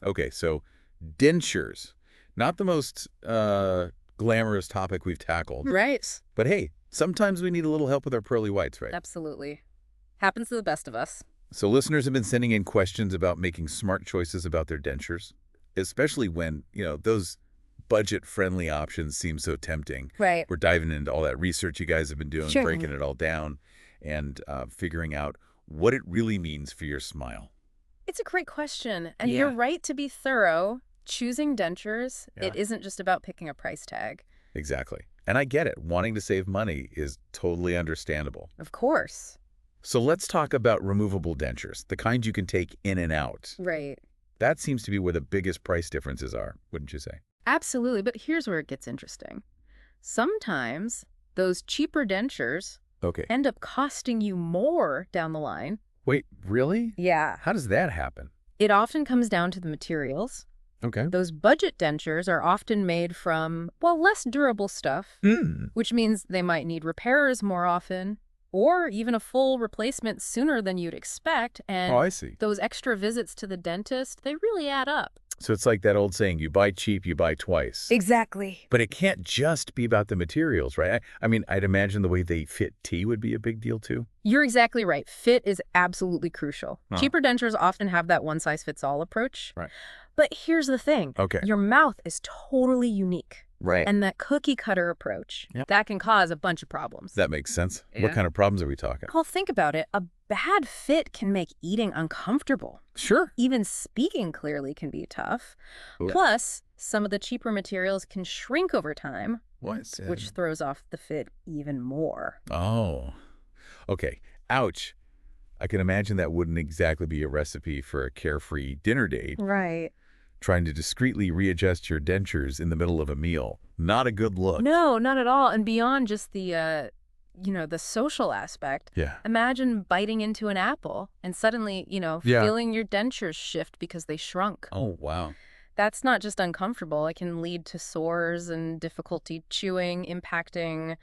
Okay, so dentures. Not the most glamorous topic we've tackled. Right. But hey, sometimes we need a little help with our pearly whites, right? Absolutely. Happens to the best of us. So listeners have been sending in questions about making smart choices about their dentures, especially when, those budget-friendly options seem so tempting. Right. We're diving into all that research you guys have been doing, Sure. breaking it all down, and figuring out what it really means for your smile. It's a great question. And Yeah. you're right to be thorough. Choosing dentures, Yeah. it isn't just about picking a price tag. Exactly. And I get it. Wanting to save money is totally understandable. Of course. So let's talk about removable dentures, the kind you can take in and out. Right. That seems to be where the biggest price differences are, wouldn't you say? Absolutely. But here's where it gets interesting. Sometimes those cheaper dentures Okay. end up costing you more down the line. Wait, really? Yeah. How does that happen? It often comes down to the materials. Okay. Those budget dentures are often made from, well, less durable stuff, which means they might need repairs more often or even a full replacement sooner than you'd expect. And Oh, I see. those extra visits to the dentist, they really add up. So it's like that old saying, you buy cheap, you buy twice. Exactly. But it can't just be about the materials, right? I mean, I'd imagine the way they fit tea would be a big deal too. You're exactly right. Fit is absolutely crucial. Huh. Cheaper dentures often have that one-size-fits-all approach. Right. But here's the thing. Okay. Your mouth is totally unique. Right. And that cookie-cutter approach, Yep. that can cause a bunch of problems. That makes sense. Yeah. What kind of problems are we talking? Well, think about it. A bad fit can make eating uncomfortable. Sure. Even speaking clearly can be tough. Ooh. Plus, some of the cheaper materials can shrink over time, What? which throws off the fit even more. Oh. Okay. Ouch. I can imagine that wouldn't exactly be a recipe for a carefree dinner date. Right. Trying to discreetly readjust your dentures in the middle of a meal. Not a good look. No, not at all. And beyond just the social aspect, Yeah. imagine biting into an apple and suddenly, Yeah. feeling your dentures shift because they shrunk. Oh, wow. That's not just uncomfortable. It can lead to sores and difficulty chewing, impacting,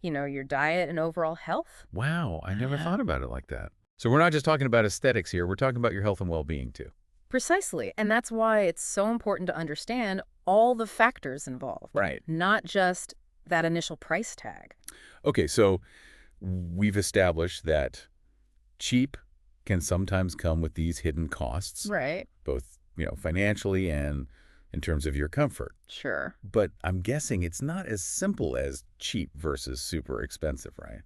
your diet and overall health. Wow. I never Yeah. thought about it like that. So we're not just talking about aesthetics here. We're talking about your health and well-being too. Precisely. And that's why it's so important to understand all the factors involved. Right. Not just that initial price tag. Okay, so we've established that cheap can sometimes come with these hidden costs, Right. both, financially and in terms of your comfort. Sure. But I'm guessing it's not as simple as cheap versus super expensive, right?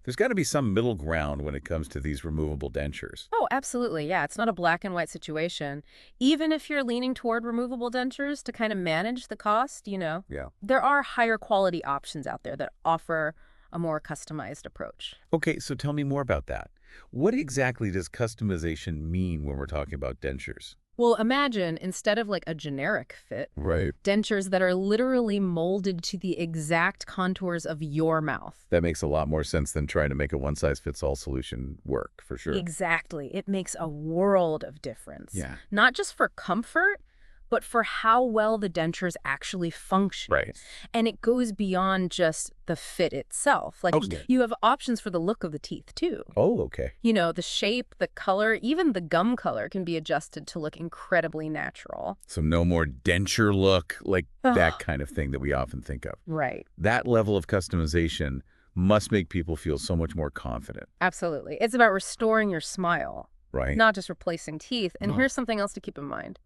There's got to be some middle ground when it comes to these removable dentures. Oh, absolutely. Yeah, it's not a black and white situation. Even if you're leaning toward removable dentures to kind of manage the cost, Yeah. there are higher quality options out there that offer a more customized approach. Okay, so tell me more about that. What exactly does customization mean when we're talking about dentures? Well, imagine instead of like a generic fit, Right. dentures that are literally molded to the exact contours of your mouth. That makes a lot more sense than trying to make a one-size-fits-all solution work, for sure. Exactly. It makes a world of difference. Yeah. Not just for comfort, but for how well the dentures actually function. Right. And it goes beyond just the fit itself. Like, Okay. you have options for the look of the teeth, too. Oh, okay. The shape, the color, even the gum color can be adjusted to look incredibly natural. So no more denture look, like that kind of thing that we often think of. Right. That level of customization must make people feel so much more confident, Absolutely. It's about restoring your smile, right? not just replacing teeth. And Oh. here's something else to keep in mind.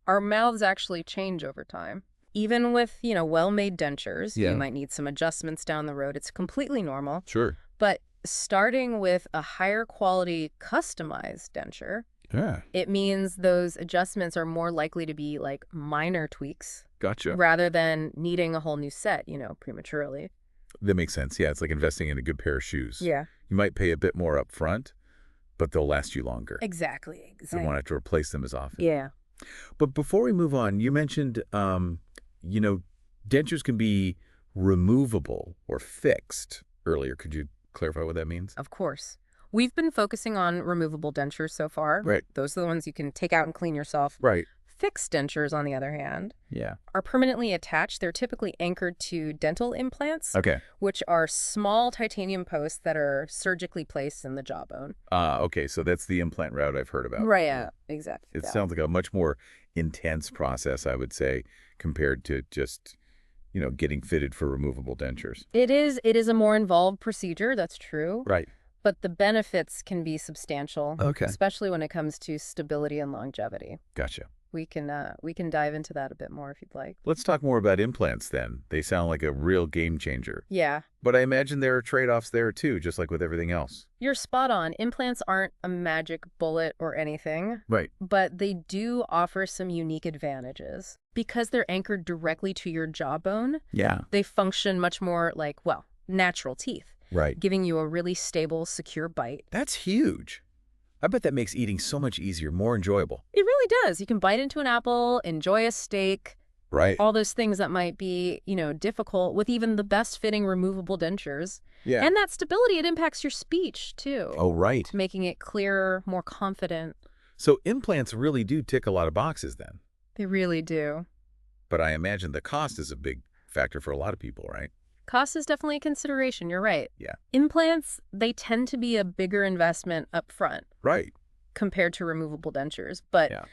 Our mouths actually change over time. Even with, well-made dentures, Yeah. you might need some adjustments down the road. It's completely normal. Sure. But starting with a higher quality customized denture, Yeah. it means those adjustments are more likely to be like minor tweaks Gotcha. rather than needing a whole new set, prematurely. That makes sense. Yeah, it's like investing in a good pair of shoes. Yeah. You might pay a bit more up front, but they'll last you longer. Exactly. You won't have to replace them as often. Yeah. But before we move on, you mentioned, dentures can be removable or fixed earlier. Could you clarify what that means? Of course. We've been focusing on removable dentures so far. Right. Those are the ones you can take out and clean yourself. Right. Fixed dentures, on the other hand, Yeah. are permanently attached. They're typically anchored to dental implants, Okay. which are small titanium posts that are surgically placed in the jawbone. Okay, so that's the implant route I've heard about. Right, yeah, exactly. It Yeah. sounds like a much more intense process, I would say, compared to just, getting fitted for removable dentures. It is a more involved procedure, that's true, Right. but the benefits can be substantial, Okay. especially when it comes to stability and longevity. Gotcha. We can dive into that a bit more if you'd like. Let's talk more about implants then. They sound like a real game changer. Yeah, But I imagine there are trade-offs there too, just like with everything else. you're spot on. Implants aren't a magic bullet or anything, Right. but they do offer some unique advantages. Because they're anchored directly to your jawbone, Yeah. they function much more like, well, natural teeth, Right. giving you a really stable, secure bite. That's huge. I bet that makes eating so much easier, more enjoyable. It really does. You can bite into an apple, enjoy a steak, Right. all those things that might be, difficult with even the best fitting removable dentures. Yeah. And that stability, it impacts your speech too, Oh, right. making it clearer, more confident. So implants really do tick a lot of boxes then. They really do. But I imagine the cost is a big factor for a lot of people, right? Cost is definitely a consideration. You're right. Yeah. Implants, they tend to be a bigger investment up front Right. compared to removable dentures. But, Yeah.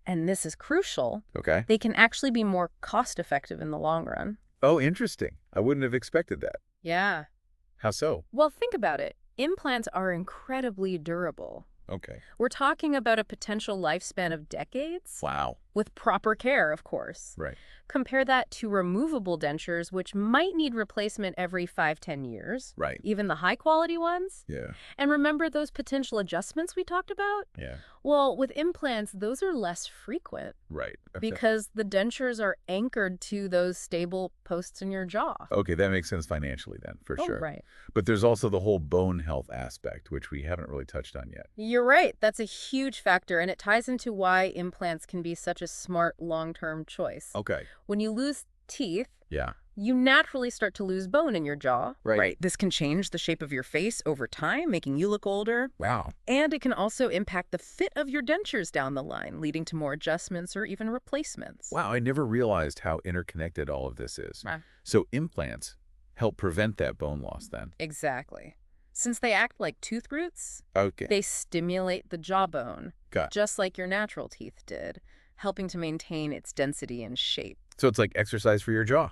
and this is crucial, Okay. they can actually be more cost effective in the long run. Oh, interesting. I wouldn't have expected that. Yeah. How so? Well, think about it. Implants are incredibly durable. Okay. We're talking about a potential lifespan of decades, Wow. with proper care, of course. Right. Compare that to removable dentures, which might need replacement every 5–10 years, Right. even the high-quality ones. Yeah. And remember those potential adjustments we talked about? Yeah. Well, with implants, those are less frequent Right. Okay. because the dentures are anchored to those stable posts in your jaw. Okay, that makes sense financially then, for Oh, sure. right. But there's also the whole bone health aspect, which we haven't really touched on yet. You're right. That's a huge factor, and it ties into why implants can be such a smart long-term choice. Okay. When you lose teeth, Yeah. you naturally start to lose bone in your jaw. Right. This can change the shape of your face over time, making you look older. Wow. And it can also impact the fit of your dentures down the line, leading to more adjustments or even replacements. Wow, I never realized how interconnected all of this is. Right. So implants help prevent that bone loss then? Exactly. Since they act like tooth roots, Okay. they stimulate the jawbone, Got it. just like your natural teeth did, helping to maintain its density and shape. So it's like exercise for your jaw.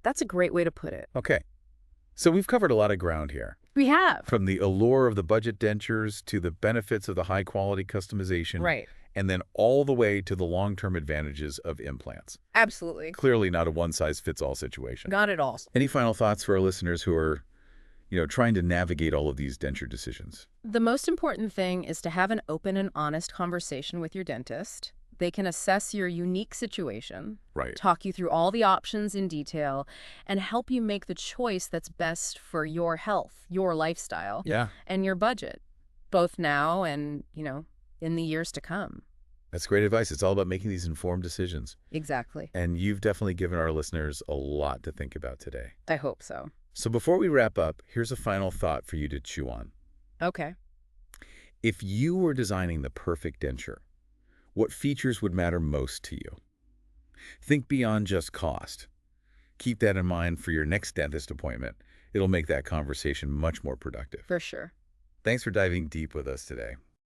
That's a great way to put it. Okay. So we've covered a lot of ground here. We have. From the allure of the budget dentures to the benefits of the high-quality customization. Right. And then all the way to the long-term advantages of implants. Absolutely. Clearly not a one-size-fits-all situation. Not at all. Any final thoughts for our listeners who are, trying to navigate all of these denture decisions? The most important thing is to have an open and honest conversation with your dentist. They can assess your unique situation, Right. talk you through all the options in detail, and help you make the choice that's best for your health, your lifestyle, Yeah. and your budget, both now and, in the years to come. That's great advice. It's all about making these informed decisions. Exactly. And you've definitely given our listeners a lot to think about today. I hope so. So before we wrap up, here's a final thought for you to chew on. Okay. If you were designing the perfect denture, what features would matter most to you? Think beyond just cost. Keep that in mind for your next dentist appointment. It'll make that conversation much more productive. For sure. Thanks for diving deep with us today.